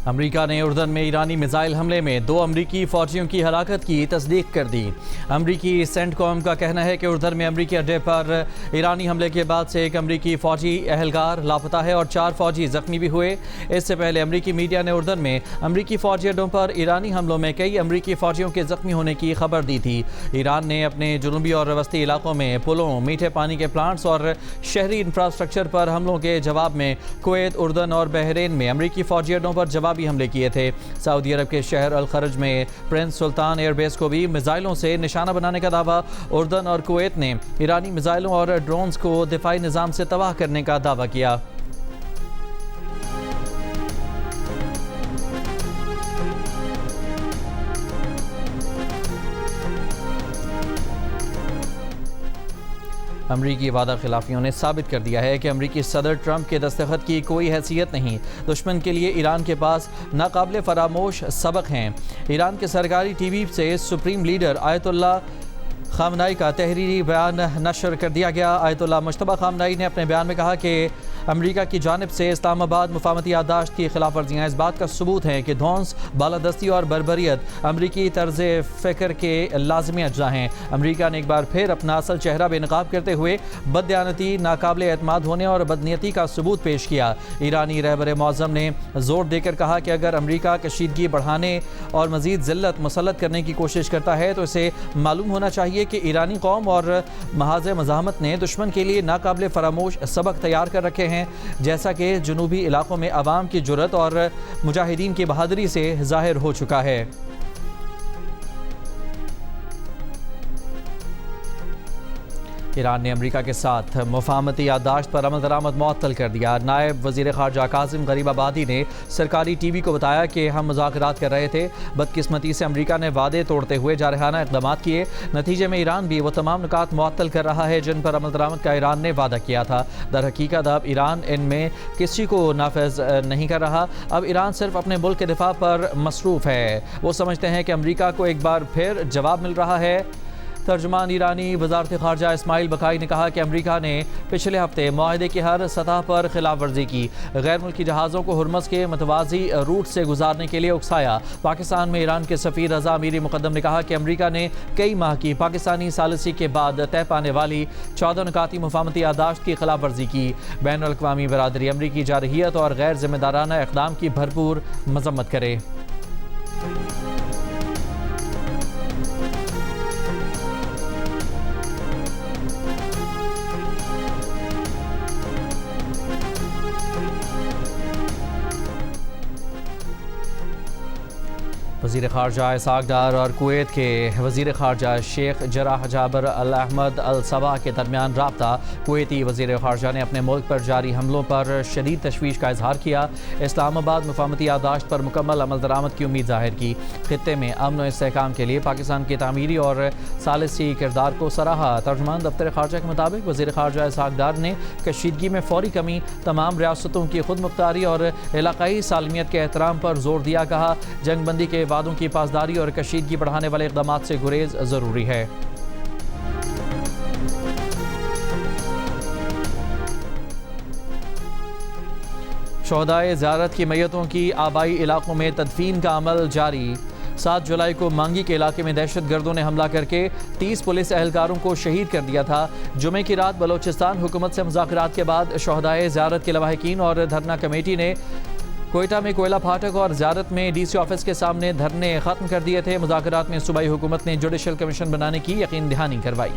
अमरीका ने उर्दन में ईरानी मिसाइल हमले में 2 अमरीकी फौजियों की हलाकत की तस्दीक कर दी। अमरीकी सेंटकॉम का कहना है कि उर्दन में अमरीकी अड्डे पर ईरानी हमले के बाद से एक अमरीकी फौजी एहलकार लापता है और 4 फौजी जख्मी भी हुए। इससे पहले अमरीकी मीडिया ने उर्दन में अमरीकी फौजी अड्डों पर ईरानी हमलों में कई अमरीकी फौजियों के जख्मी होने की खबर दी थी। ईरान ने अपने जुनूबी और वस्ती इलाकों में पुलों, मीठे पानी के प्लांट्स और शहरी इंफ्रास्ट्रक्चर पर हमलों के जवाब में कुवैत, उर्दन और बहरीन में अमरीकी फौजी अड्डों पर जवाबी हमले किए थे। सऊदी अरब के शहर अल खरज में प्रिंस सुल्तान एयरबेस को भी मिसाइलों से निशाना बनाने का दावा। उर्दन और कुवैत ने ईरानी मिसाइलों और ड्रोन्स को दिफाई निज़ाम से तबाह करने का दावा किया। अमरीकी वादा खिलाफियों ने साबित कर दिया है कि अमरीकी सदर ट्रंप के दस्तखत की कोई हैसियत नहीं। दुश्मन के लिए ईरान के पास नाकाबिले फरामोश सबक हैं। ईरान के सरकारी टीवी से सुप्रीम लीडर आयतुल्लाह खामनाई का तहरीरी बयान नशर कर दिया गया। आयतुल्लाह मुश्तबा खामनाई ने अपने बयान में कहा कि अमरीका की जानिब से इस्लामाबाद मुफाहमती याददाश्त की खिलाफ वर्जियाँ इस बात का सबूत हैं कि धौंस, बालादस्ती और बर्बरियत अमरीकी तर्ज फ़िक्र के लाजमी अज्जा हैं। अमरीका ने एक बार फिर अपना असल चेहरा बेनकाब करते हुए बददियानती, नाकाबिले एतमाद होने और बदनीयती का सबूत पेश किया। ईरानी रहबर मौज़म ने जोर देकर कहा कि अगर अमरीका कशीदगी बढ़ाने और मज़ीद ज़िल्लत मुसल्लत करने की कोशिश करता है तो इसे मालूम होना चाहिए कि ईरानी कौम और महाज़ मज़ाहमत ने दुश्मन के लिए नाकाबिले फरामोश सबक तैयार कर रखे हैं, जैसा कि जुनूबी इलाकों में अवाम की जुर्रत और मुजाहिदीन की बहादुरी से जाहिर हो चुका है। ईरान ने अमरीका के साथ मुफाहमती याददाश्त पर अमल दरामद मुअत्तल कर दिया। नायब वज़ीर ख़ारजा कासिम गरीबाबादी ने सरकारी टीवी को बताया कि हम मुज़ाकरात कर रहे थे। बदकिस्मती से अमरीका ने वादे तोड़ते हुए जारहाना इक़दाम किए। नतीजे में ईरान भी वो तमाम नुकात मुअत्तल कर रहा है जिन पर अमल दरामद का ईरान ने वादा किया था। दर हकीकत अब ईरान इनमें किसी को नाफिज नहीं कर रहा। अब ईरान सिर्फ अपने मुल्क के दिफा पर मसरूफ़ है। वो समझते हैं कि अमरीका को एक बार फिर जवाब मिल रहा है। तर्जुमान ईरानी वज़ारत ख़ारजा इस्माइल बकाई ने कहा कि अमरीका ने पिछले हफ्ते मुआहदे की हर सतह पर खिलाफ वर्जी की। गैर मुल्की जहाज़ों को हुर्मज़ के मतवाज़ी रूट से गुजारने के लिए उकसाया। पाकिस्तान में ईरान के सफ़ीर रज़ा अमीरी मुक़द्दम ने कहा कि अमरीका ने कई माह की पाकिस्तानी सालिसी के बाद तय पाने वाली 14 नुकाती मुफाहमती याददाश्त की खिलाफ वर्जी की। बैनुल-अक़वामी बरादरी अमरीकी जारहियत और गैर ज़िम्मेदाराना इक़दाम की भरपूर मज़म्मत करे। वज़ीर ख़ारजा इसाक डार और कुवैत के वज़ीर ख़ारजा शेख जराह जाबर अल अहमद अल सबा के दरमियान राब्ता। कुवैती वज़ीर ख़ारजा ने अपने मुल्क पर जारी हमलों पर शदीद तशवीश का इजहार किया। इस्लामाबाद मुफाहमती याददाश्त पर मुकम्मल अमल दरामद की उम्मीद ज़ाहिर की। खित्ते में अमन व इस्तेहकाम के लिए पाकिस्तान के तामीरी और सालिसी किरदार को सराहा। तर्जुमान दफ्तर ख़ारजा के मुताबिक वज़ीर ख़ारजा इसाक डार ने कशीदगी में फ़ौरी कमी, तमाम रियासतों की खुद मुख्तारी और इलाकाई सालमियत के एहतराम पर जोर दिया। कहा जंगबंदी के वादों की पासदारी और कशीदगी बढ़ाने वाले इक़दामात से गुरेज ज़रूरी है। शोहदाए ज़ियारत की मैयतों की आबाई इलाकों में तदफीन का अमल जारी। 7 जुलाई को मांगी के इलाके में दहशतगर्दों ने हमला करके 30 पुलिस एहलकारों को शहीद कर दिया था। जुमे की रात बलोचिस्तान हुकूमत से मुज़ाकरात के बाद शोहदाए ज़ियारत के लवाहिकीन और धरना कमेटी ने कोयटा में कोयला फाटक और ज़ियारत में DC ऑफिस के सामने धरने ख़त्म कर दिए थे। मुज़ाकरात में सूबाई हुकूमत ने जुडिशल कमीशन बनाने की यकीन दहानी करवाई।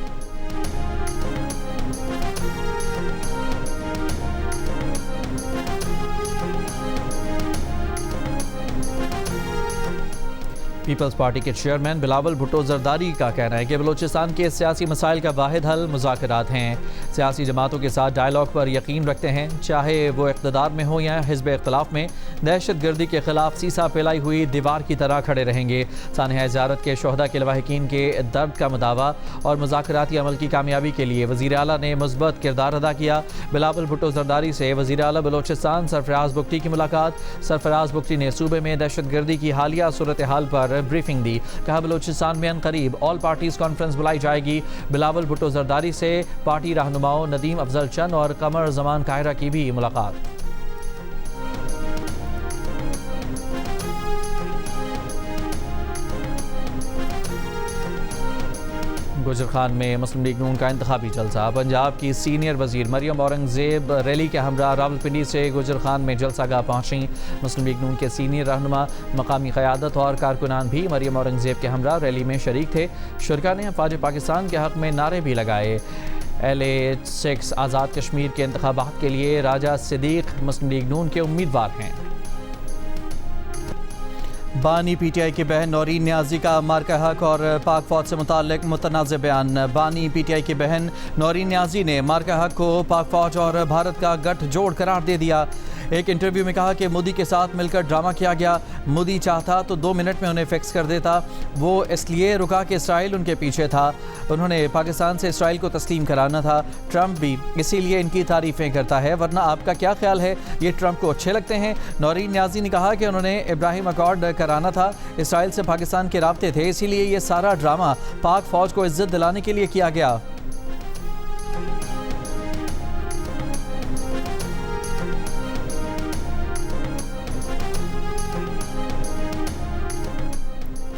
पीपल्स पार्टी के चेयरमैन बिलावल भुट्टो जरदारी का कहना है कि बलोचिस्तान के सियासी मसाइल का वाहिद हल मुज़ाकरात हैं। सियासी जमातों के साथ डायलॉग पर यकीन रखते हैं, चाहे वो इक़्तिदार में हो या हिज़्ब इख्तिलाफ में। दहशत गर्दी के खिलाफ सीसा फैलाई हुई दीवार की तरह खड़े रहेंगे। सानिया ज़ियारत के शोहदा के लवाहिकीन के दर्द का मुदावा और मुज़ाकराती अमल की कामयाबी के लिए वज़ीर आला ने मुस्बत किरदार अदा किया। बिलावल भुट्टो जरदारी से वज़ीर आला बलोचिस्तान सरफराज बुगटी की मुलाकात। सरफराज बुगटी ने सूबे में दहशत गर्दी की हालिया सूरत हाल पर ब्रीफिंग दी। कहा बलोचिस्तान में अनकरीब ऑल पार्टीज कॉन्फ्रेंस बुलाई जाएगी। बिलावल भुट्टो जरदारी से पार्टी रहनुमाओं नदीम अफजल चंद और कमर जमान कायरा की भी मुलाकात। गुजर खान में मुस्लिम लीग नून का इंतखाबी जलसा। पंजाब की सीनियर वजीर मरियम औरंगजेब रैली के हमरा रावलपिंडी से गुजर खान में जलसागाह पहुंची। मुस्लिम लीग नून के सीनियर रहनुमा, मकामी क़यादत और कारकुनान भी मरियम औरंगजेब के हमरा रैली में शरीक थे। शुरका ने अफवाज पाकिस्तान के हक़ में नारे भी लगाए। LA-6 आज़ाद कश्मीर के इंतखाबात के लिए राजा सिद्दीक मुस्लिम लीग नून के उम्मीदवार हैं। बानी PTI की बहन नौरीन न्याजी का मार्का हक और पाक फौज से मुताल्लिक मुतनाज़ बयान। बानी PTI की बहन नौरीन न्याजी ने मार्का हक को पाक फौज और भारत का गठजोड़ करार दे दिया। एक इंटरव्यू में कहा कि मोदी के साथ मिलकर ड्रामा किया गया। मोदी चाहता तो 2 मिनट में उन्हें फिक्स कर देता, वो इसलिए रुका कि इसराइल उनके पीछे था। उन्होंने पाकिस्तान से इसराइल को तस्लीम कराना था। ट्रंप भी इसीलिए इनकी तारीफ़ें करता है, वरना आपका क्या ख्याल है, ये ट्रंप को अच्छे लगते हैं? नौरीन न्याजी ने कहा कि उन्होंने इब्राहिम अकॉर्ड कराना था, इसराइल से पाकिस्तान के राब्ते थे, इसीलिए ये सारा ड्रामा पाक फौज को इज्जत दिलाने के लिए किया गया।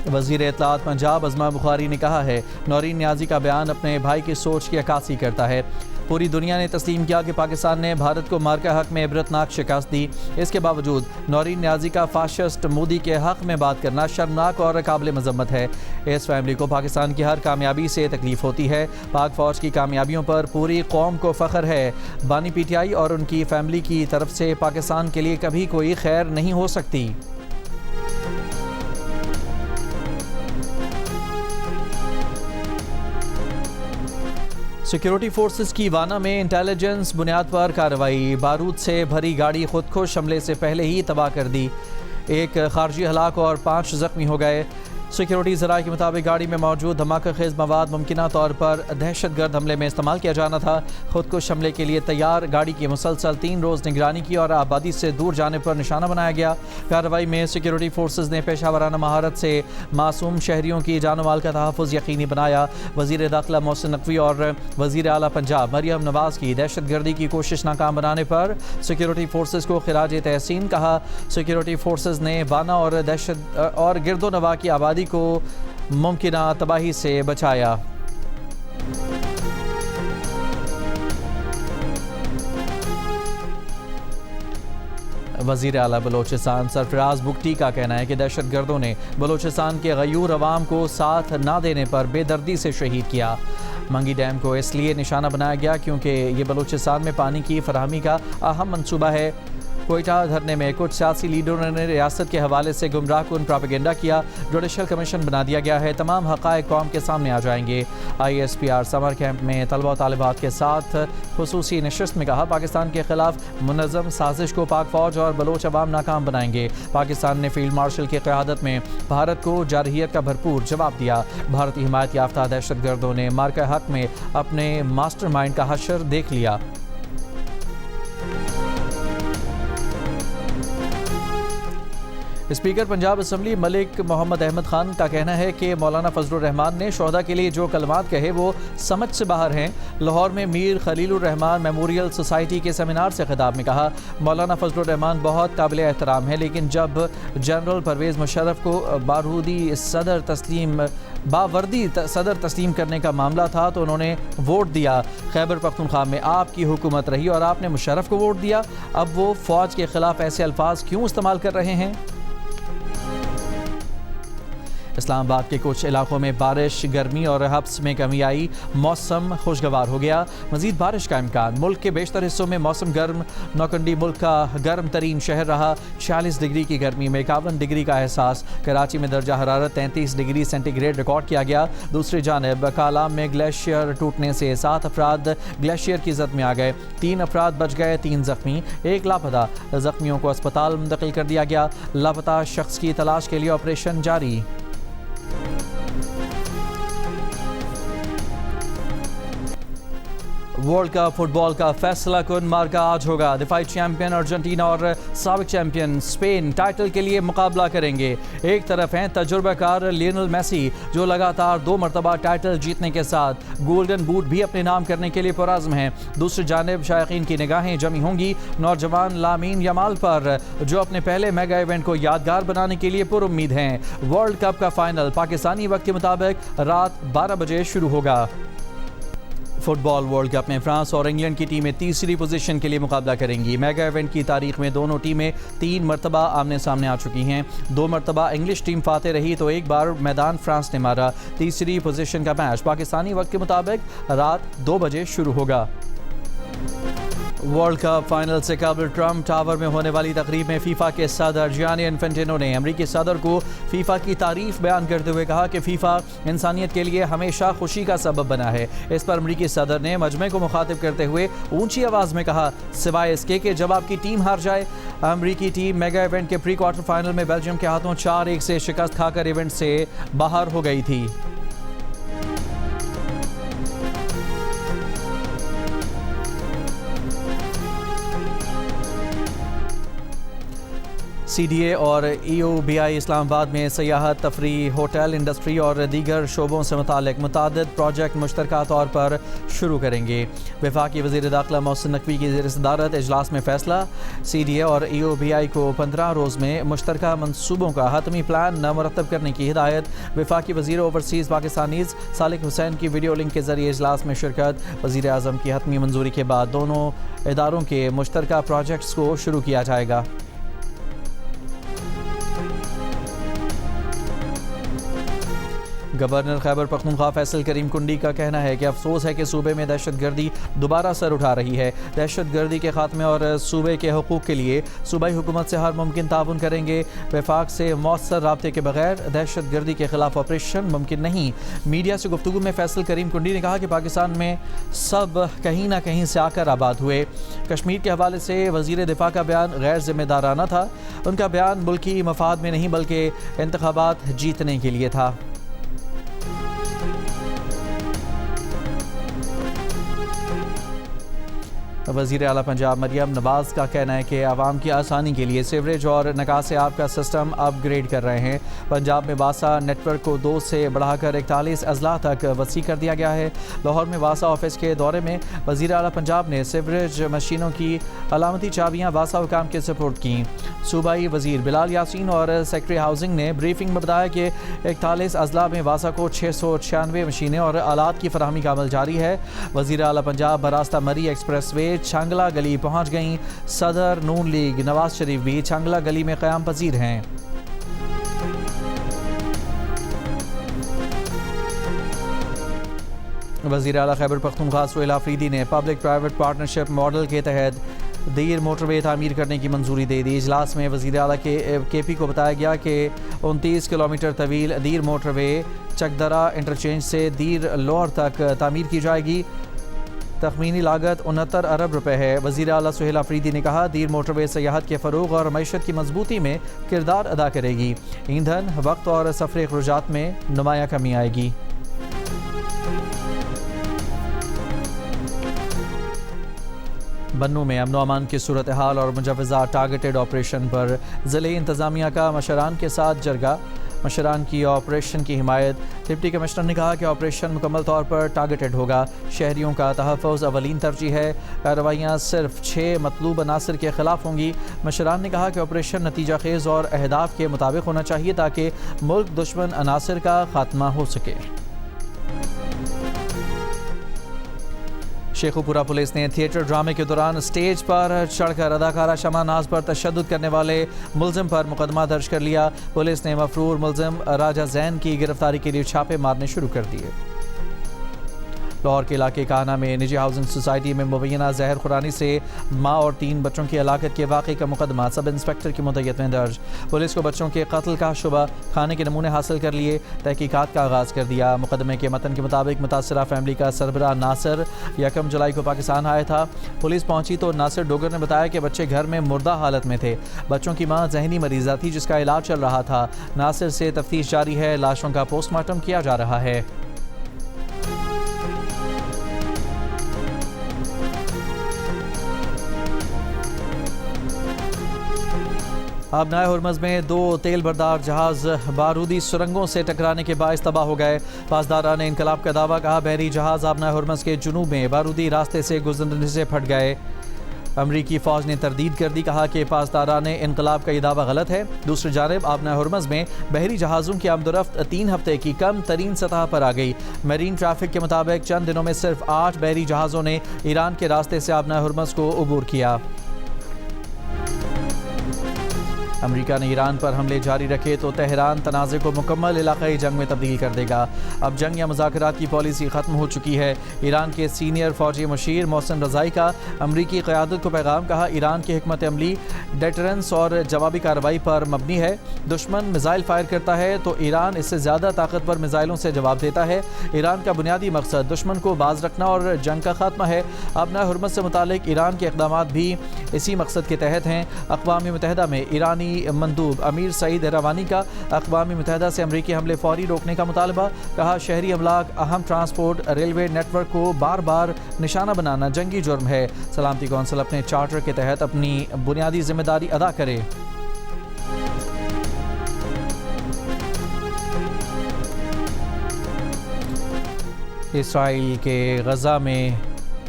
वज़ीर इत्तलात पंजाब अज़मा बुखारी ने कहा है, नौरीन न्याजी का बयान अपने भाई की सोच की अक्कासी करता है। पूरी दुनिया ने तस्लीम किया कि पाकिस्तान ने भारत को मार्का हक में इबरतनाक शिकस्त दी। इसके बावजूद नौरीन न्याजी का फाशिस्ट मोदी के हक में बात करना शर्मनाक और काबिल मजम्मत है। इस फैमिली को पाकिस्तान की हर कामयाबी से तकलीफ होती है। पाक फौज की कामयाबियों पर पूरी कौम को फ़ख्र है। बानी PTI और उनकी फैमिली की तरफ से पाकिस्तान के लिए कभी कोई खैर नहीं हो सकती। सिक्योरिटी फोर्सेस की वाना में इंटेलिजेंस बुनियाद पर कार्रवाई। बारूद से भरी गाड़ी खुदकुश हमले से पहले ही तबाह कर दी। एक खारजी हलाक और 5 जख्मी हो गए। सिक्योरिटी ज़राए के मुताबिक गाड़ी में मौजूद धमाका खेज़ मवाद मुमकिना तौर पर दहशतगर्द हमले में इस्तेमाल किया जाना था। खुदकुश हमले के लिए तैयार गाड़ी की मुसलसल 3 रोज़ निगरानी की और आबादी से दूर जाने पर निशाना बनाया गया। कार्रवाई में सिक्योरिटी फोर्सेज ने पेशावराना महारत से मासूम शहरियों की जानो माल का तहफ़्फ़ुज़ यकीनी बनाया। वज़ीर दाखिला मोहसिन नकवी और वज़ीर आला पंजाब मरियम नवाज़ की दहशतगर्दी की कोशिश नाकाम बनाने पर सिक्योरिटी फोर्सेज को खिराज तहसीन कहा। सिक्योरिटी फोर्सेज ने वाना और दहशत और गिरदो नवा की आबादी को मुमकिना तबाही से बचाया। वज़ीर आला बलोचिस्तान सरफराज बुगटी का कहना है कि दहशतगर्दों ने बलोचिस्तान के गयूर अवाम को साथ ना देने पर बेदर्दी से शहीद किया। मंगी डैम को इसलिए निशाना बनाया गया क्योंकि ये बलोचिस्तान में पानी की फराहमी का अहम मंसूबा है। कोयटा धरने में कुछ सियासी लीडरों ने रियासत के हवाले से गुमराहकुन प्रोपेगेंडा किया। जुडिशल कमीशन बना दिया गया है, तमाम हक़ाइक़ कौम के सामने आ जाएंगे। ISPR समर कैंप में तलबा व तालिबात के साथ खुसूसी नशिस्त में कहा, पाकिस्तान के खिलाफ मुनज़्ज़म साजिश को पाक फौज और बलोच अवाम नाकाम बनाएंगे। पाकिस्तान ने फील्ड मार्शल की क़यादत में भारत को जारहियत का भरपूर जवाब दिया। भारतीय हिमायत याफ्ता दहशतगर्दों ने मार्का हक में अपने मास्टरमाइंड का हशर देख लिया। स्पीकर पंजाब असम्बली मलिक मोहम्मद अहमद खान का कहना है कि मौलाना फजलुर रहमान ने शोहदा के लिए जो कलमात कहे वो समझ से बाहर हैं। लाहौर में मीर खलीलुर रहमान मेमोरियल सोसाइटी के सेमिनार से खिताब में कहा, मौलाना फजलुर रहमान बहुत काबिल एहतराम है, लेकिन जब जनरल परवेज़ मुशर्रफ को बावर्दी सदर तस्लीम करने का मामला था तो उन्होंने वोट दिया। खैबर पख्तूनख्वा में आपकी हुकूमत रही और आपने मुशर्रफ को वोट दिया। अब वो फ़ौज के ख़िलाफ़ ऐसे अल्फाज क्यों इस्तेमाल कर रहे हैं? इस्लामाबाद के कुछ इलाकों में बारिश, गर्मी और हब्स में कमी आई। मौसम खुशगवार हो गया। मज़ीद बारिश का इम्कान। मुल्क के बेशतर हिस्सों में मौसम गर्म। नौकंडी मुल्क का गर्म तरीन शहर रहा। 46 डिग्री की गर्मी में 51 डिग्री का एहसास। कराची में दर्जा हरारत 33 डिग्री सेंटीग्रेड रिकॉर्ड किया गया। दूसरी जानब कालाम में ग्लेशियर टूटने से 7 अफराद ग्लेशियर की जद में आ गए। 3 अफराद बच गए, 3 जख्मी, 1 लापता। जख्मियों को अस्पताल मुंतकिल कर दिया गया। लापता शख्स की तलाश के लिए ऑपरेशन जारी। वर्ल्ड कप फुटबॉल का फैसला कुन मार्का आज होगा। दिफाई चैंपियन अर्जेंटीना और साबिक चैंपियन स्पेन टाइटल के लिए मुकाबला करेंगे। एक तरफ हैं तजुर्बाकार लियोनेल मेसी जो लगातार 2 मरतबा टाइटल जीतने के साथ गोल्डन बूट भी अपने नाम करने के लिए पुरअज़्म हैं। दूसरी जानिब शायकीन की निगाहें जमी होंगी नौजवान लामीन यमाल पर जो अपने पहले मेगा इवेंट को यादगार बनाने के लिए पुरुम्मीद हैं। वर्ल्ड कप का फाइनल पाकिस्तानी वक्त के मुताबिक रात 12 बजे शुरू होगा। फुटबॉल वर्ल्ड कप में फ्रांस और इंग्लैंड की टीमें तीसरी पोजीशन के लिए मुकाबला करेंगी। मेगा इवेंट की तारीख में दोनों टीमें 3 मरतबा आमने सामने आ चुकी हैं। 2 मरतबा इंग्लिश टीम फाते रही तो एक बार मैदान फ्रांस ने मारा। तीसरी पोजीशन का मैच पाकिस्तानी वक्त के मुताबिक रात 2 बजे शुरू होगा। वर्ल्ड कप फाइनल से कबल ट्रम्प टावर में होने वाली तकरीब में फीफा के सदर जियानी इन्फेंटिनो ने अमरीकी सदर को फीफा की तारीफ बयान करते हुए कहा कि फीफा इंसानियत के लिए हमेशा खुशी का सबब बना है। इस पर अमरीकी सदर ने मजमे को मुखातिब करते हुए ऊंची आवाज़ में कहा, सिवाय इसके कि जब आपकी टीम हार जाए। अमरीकी टीम मेगा इवेंट के प्री क्वार्टर फाइनल में बेल्जियम के हाथों 4-1 से शिकस्त खाकर इवेंट से बाहर हो गई थी। CDA और EOBI इस्लामाबाद में सयाहत, तफरी, होटल इंडस्ट्री और दीगर शोबों से मुतालिक मुतादिद प्रोजेक्ट मुश्तरका तौर पर शुरू करेंगे। वफाकी वज़ीर दाखिला मोहसिन नकवी की ज़ेर सदारत इजलास में फ़ैसला। CDA और EOBI को 15 रोज़ में मुश्तरका मनसूबों का हतमी प्लान न मुरतब करने की हिदायत। वफाकी वज़ीर ओवरसीज़ पाकिस्तानीज़ सालिक हुसैन की वीडियो लिंक के ज़रिए इजलास में शिरकत। वज़ीर आज़म की हतमी मंजूरी के बाद दोनों इदारों के मुश्तरका प्रोजेक्ट्स को शुरू किया जाएगा। गवर्नर खैबर पख्तूनख्वा फैसल करीम कुंडी का कहना है कि अफसोस है कि सूबे में दहशतगर्दी दोबारा सर उठा रही है। दहशतगर्दी के खात्मे और सूबे के हकूक़ के लिए सूबाई हुकूमत से हर मुमकिन ताउन करेंगे। वफाक से मौसर राब्ते के बगैर दहशतगर्दी के खिलाफ ऑपरेशन मुमकिन नहीं। मीडिया से गुफ्तगू में फैसल करीम कुंडी ने कहा कि पाकिस्तान में सब कहीं ना कहीं से आकर आबाद हुए। कश्मीर के हवाले से वज़ीर दिफा का बयान गैर जिम्मेदाराना था। उनका बयान मुल्की मफाद में नहीं बल्कि इंतखाबात जीतने के लिए था। वज़ीर आला पंजाब मरियम नवाज़ का कहना है कि आवाम की आसानी के लिए सीवरेज और निकासी आब का सिस्टम अपग्रेड कर रहे हैं। पंजाब में वासा नेटवर्क को 2 से बढ़ाकर 41 अजला तक वसी कर दिया गया है। लाहौर में वासा ऑफिस के दौरे में वज़ीर आला पंजाब ने सीवरेज मशीनों की अलामती चाबियाँ वासा हुकाम के सपोर्ट की। सूबाई वज़ीर बिलाल यासीन और सेक्रेटरी हाउसिंग ने ब्रीफिंग में बताया कि 41 अजला में वासा को 696 मशीनें और आलात की फराहमी का अमल जारी है। वज़ीर आला पंजाब बरास्ता मरी एक्सप्रेस वे छांगला गली पहुंच गईं। सदर नून लीग नवाज शरीफ भी छांगला गली में क़याम पजीर हैं। वज़ीर आला खैबर पख्तूनख्वा सुहेल आफरीदी ने पब्लिक प्राइवेट पार्टनरशिप मॉडल के तहत दीर मोटरवे तामीर करने की मंजूरी दे दी। इजलास में वज़ीर आला के KP को बताया गया कि 29 किलोमीटर तवील दीर मोटरवे चकदरा इंटरचेंज से दीर लोअर तक तामीर की जाएगी। तखमीनी लागत 69 अरब रुपए है। वज़ीर आला सुहेल आफरीदी ने कहा, दीर मोटरवे सयाहत के फ़रोग़ और मईशत की मजबूती में किरदार अदा करेगी। ईंधन, वक्त और सफ़र अखराजात में नुमाया कमी आएगी। बन्नू में अमन अमान की सूरत हाल और मुजवज़ा टारगेटेड ऑपरेशन पर ज़िले इंतज़ामिया का मशरान के साथ जरगा। मशरान की ऑपरेशन की हिमायत। डिप्टी कमिश्नर ने कहा कि ऑपरेशन मुकम्मल तौर पर टारगेटेड होगा। शहरियों का तहफ़्फ़ुज़ अवलीन तरजीह है। कार्रवाइयाँ सिर्फ 6 मतलूब अनासर के ख़िलाफ़ होंगी। मशरान ने कहा कि ऑपरेशन नतीजा खेज़ और अहदाफ के मुताबिक होना चाहिए ताकि मुल्क दुश्मन अनासर का खात्मा हो सके। शेखुपुरा पुलिस ने थिएटर ड्रामे के दौरान स्टेज पर चढ़कर अदाकारा शमा नाज पर तशद्दुद करने वाले मुलजिम पर मुकदमा दर्ज कर लिया। पुलिस ने मफरूर मुलजिम राजा जैन की गिरफ्तारी के लिए छापे मारने शुरू कर दिए। लाहौर के इलाके काना में निजी हाउसिंग सोसाइटी में मुबैना जहर खुरानी से माँ और 3 बच्चों की हलाकत के वाक़े का मुकदमा सब इंस्पेक्टर की मुद्दत में दर्ज। पुलिस को बच्चों के कत्ल का शुबा, खाने के नमूने हासिल कर लिए, तहकीकात का आगाज़ कर दिया। मुकदमे के मतन के मुताबिक मुतासरा फैमिली का सरबराह नासिर 1 जुलाई को पाकिस्तान आया था। पुलिस पहुंची तो नासिर डोगर ने बताया कि बच्चे घर में मुर्दा हालत में थे। बच्चों की माँ जहनी मरीज़ा थी जिसका इलाज चल रहा था। नासिर से तफ्तीश जारी है। लाशों का पोस्टमार्टम किया जा रहा है। आबनाए हुरमज़ में 2 तेल बरदार जहाज़ बारूदी सुरंगों से टकराने के बायस तबाह हो गए। पासदारान इनकलाब का दावा, कहा बहरी जहाज़ आबनाए हुरमज़ के जुनूब में बारूदी रास्ते से गुजरने से फट गए। अमरीकी फ़ौज ने तरदीद कर दी, कहा कि पासदारान इनकलाब का यह दावा गलत है। दूसरी जानिब आबनाए हुरमज़ में बहरी जहाज़ों की आमदोरफ्त 3 हफ्ते की कम तरीन सतह पर आ गई। मरीन ट्रैफिक के मुताबिक चंद दिनों में सिर्फ 8 बहरी जहाज़ों ने ईरान के रास्ते से आबनाए हुरमज़ को अबूर किया। अमेरिका ने ईरान पर हमले जारी रखे तो तेहरान तनाज़े को मुकम्मल इलाक़ाई जंग में तब्दील कर देगा। अब जंग या मुज़ाकरात की पॉलिसी ख़त्म हो चुकी है। ईरान के सीनियर फ़ौजी मुशीर मोहसिन रज़ाई का अमरीकी क़यादत को पैगाम, कहा ईरान की हिकमत अमली डेटरेंस और जवाबी कार्रवाई पर मबनी है। दुश्मन मिज़ाइल फायर करता है तो ईरान इससे ज़्यादा ताकतवर मिज़ाइलों से जवाब देता है। ईरान का बुनियादी मकसद दुश्मन को बाज रखना और जंग का खात्मा है। आबनाए हुरमज़ से मुतालिक ईरान के इक़दामात भी इसी मकसद के तहत हैं। अक़वाम मुत्तहिदा में ईरानी मंदूब अमीर सईद रवानी का अक़वाम मुत्तहिदा से अमरीकी हमले फौरी रोकने का मुतालबा, कहा शहरी अमलाक, अहम ट्रांसपोर्ट, रेलवे नेटवर्क को बार बार निशाना बनाना जंगी जुर्म है। सलामती कौंसिल अपने चार्टर के तहत अपनी बुनियादी जिम्मेदारी अदा करे। इसराइल के गज़ा में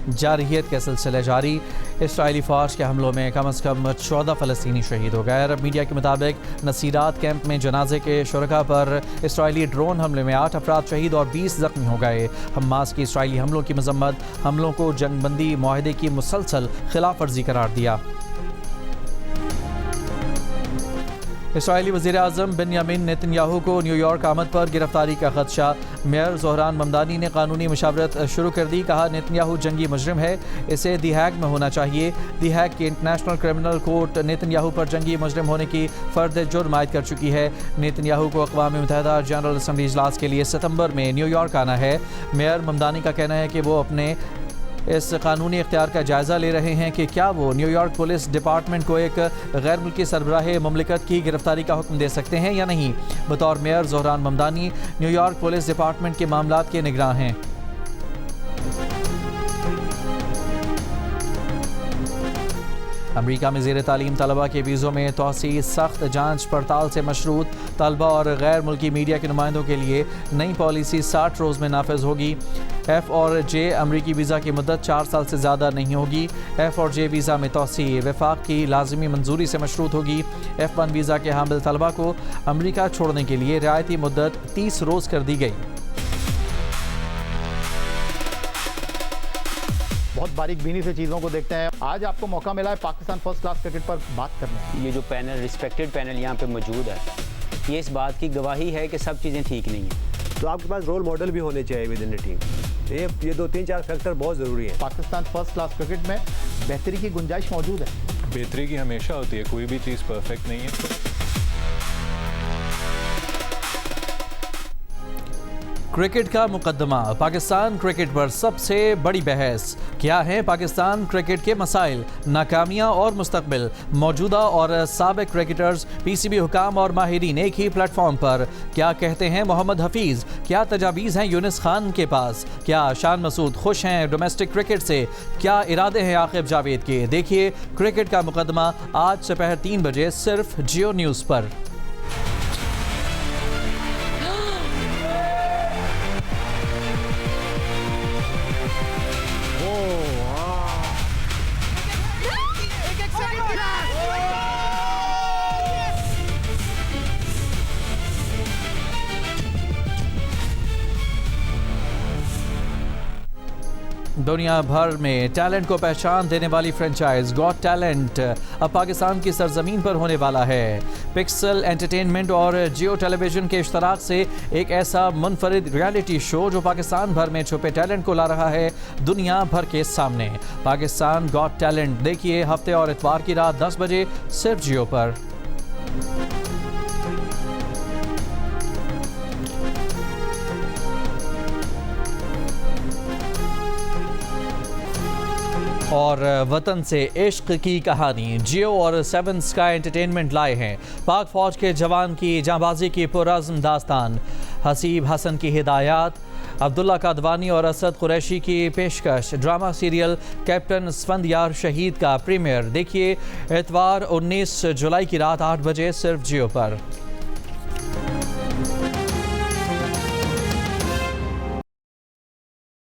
जारहियत के सिलसिले जारी। इसराइली फ़ौज के हमलों में कम से कम 14 फ़लस्तीनी शहीद हो गए। अरब मीडिया के मुताबिक नसीरात कैंप में जनाजे के शुरका पर इसराइली ड्रोन हमले में 8 अफराद शहीद और 20 ज़ख्मी हो गए। हमास की इसराइली हमलों की मजम्मत, हमलों को जंगबंदी माहदे की मुसलसल खिलाफ वर्जी करार दिया। इसराइली वज़ीर आज़म बेंयामिन नेतन्याहू को न्यूयॉर्क आमद पर गिरफ्तारी का खदशा। मेयर ज़ोहरान ममदानी ने कानूनी मुशावरत शुरू कर दी, कहा नेतन्याहू जंगी मुजरिम है, इसे दी हैग में होना चाहिए। दी हैग की इंटरनेशनल क्रिमिनल कोर्ट नेतन्याहू पर जंगी मुजरिम होने की फर्द जुर्म आयद कर चुकी है। नेतन्याहू को अक़वाम मुत्तहिदा जनरल असम्बली इजलास के लिए सितंबर में न्यूयॉर्क आना है। मेयर ममदानी का कहना है कि वो अपने इस कानूनी इख्तियार का जायज़ा ले रहे हैं कि क्या वो न्यूयॉर्क पुलिस डिपार्टमेंट को एक गैर मुल्की सरबराह मुमलिकत की गिरफ्तारी का हुक्म दे सकते हैं या नहीं। बतौर mayor Zohran Mamdani New York police department के मामलात के निगरान हैं। अमरीका में ज़ेर तालीम तलबा के वीज़ों में तोसी सख्त जांच पड़ताल से मशरूत। तलबा और गैर मुल्की मीडिया के नुमाइंदों के लिए नई पॉलिसी 60 रोज़ में नाफिज होगी। F और J अमरीकी वीज़ा की मुद्दत 4 साल से ज़्यादा नहीं होगी। F और J वीज़ा में तोसी वफाक की लाजमी मंजूरी से मशरूत होगी। F1 वीज़ा के हामिल तलबा को अमरीका छोड़ने के लिए रियायती मुद्दत 30 रोज़ कर दी गई। बहुत बारीक बीनी से चीज़ों को देखते हैं। आज आपको मौका मिला है पाकिस्तान फर्स्ट क्लास क्रिकेट पर बात करने। ये जो पैनल, रिस्पेक्टेड पैनल यहाँ पे मौजूद है, ये इस बात की गवाही है कि सब चीज़ें ठीक नहीं हैं। तो आपके पास रोल मॉडल भी होने चाहिए विद इन द टीम। ये 2-3-4 फैक्टर बहुत ज़रूरी है। पाकिस्तान फर्स्ट क्लास क्रिकेट में बेहतरी की गुंजाइश मौजूद है। बेहतरी की हमेशा होती है, कोई भी चीज़ परफेक्ट नहीं है। क्रिकेट का मुकदमा, पाकिस्तान क्रिकेट पर सबसे बड़ी बहस। क्या है पाकिस्तान क्रिकेट के मसाइल, नाकामियां और मुस्तकबिल। मौजूदा और साबिक क्रिकेटर्स, पीसीबी हुकाम और माहिरीन एक ही प्लेटफॉर्म पर। क्या कहते हैं मोहम्मद हफीज़, क्या तजावीज़ हैं यूनिस खान के पास, क्या शान मसूद खुश हैं डोमेस्टिक क्रिकेट से, क्या इरादे हैं आकिब जावेद के। देखिए क्रिकेट का मुकदमा आज दोपहर 3 बजे सिर्फ जियो न्यूज़ पर। दुनिया भर में टैलेंट को पहचान देने वाली फ्रेंचाइज गॉट टैलेंट अब पाकिस्तान की सरजमीन पर होने वाला है। पिक्सल एंटरटेनमेंट और जियो टेलीविजन के इश्तराक से एक ऐसा मुनफरिद रियलिटी शो जो पाकिस्तान भर में छुपे टैलेंट को ला रहा है दुनिया भर के सामने। पाकिस्तान गॉट टैलेंट देखिए हफ्ते और इतवार की रात 10 बजे सिर्फ जियो पर। और वतन से इश्क की कहानी जियो और 7 स्काई एंटरटेनमेंट लाए हैं पाक फौज के जवान की जांबाजी की पुरअज़्म दास्तान। हसीब हसन की हिदायत, अब्दुल्ला कादवानी और असद कुरैशी की पेशकश ड्रामा सीरियल कैप्टन स्फंदयार शहीद का प्रीमियर देखिए इतवार 19 जुलाई की रात 8 बजे सिर्फ जियो पर।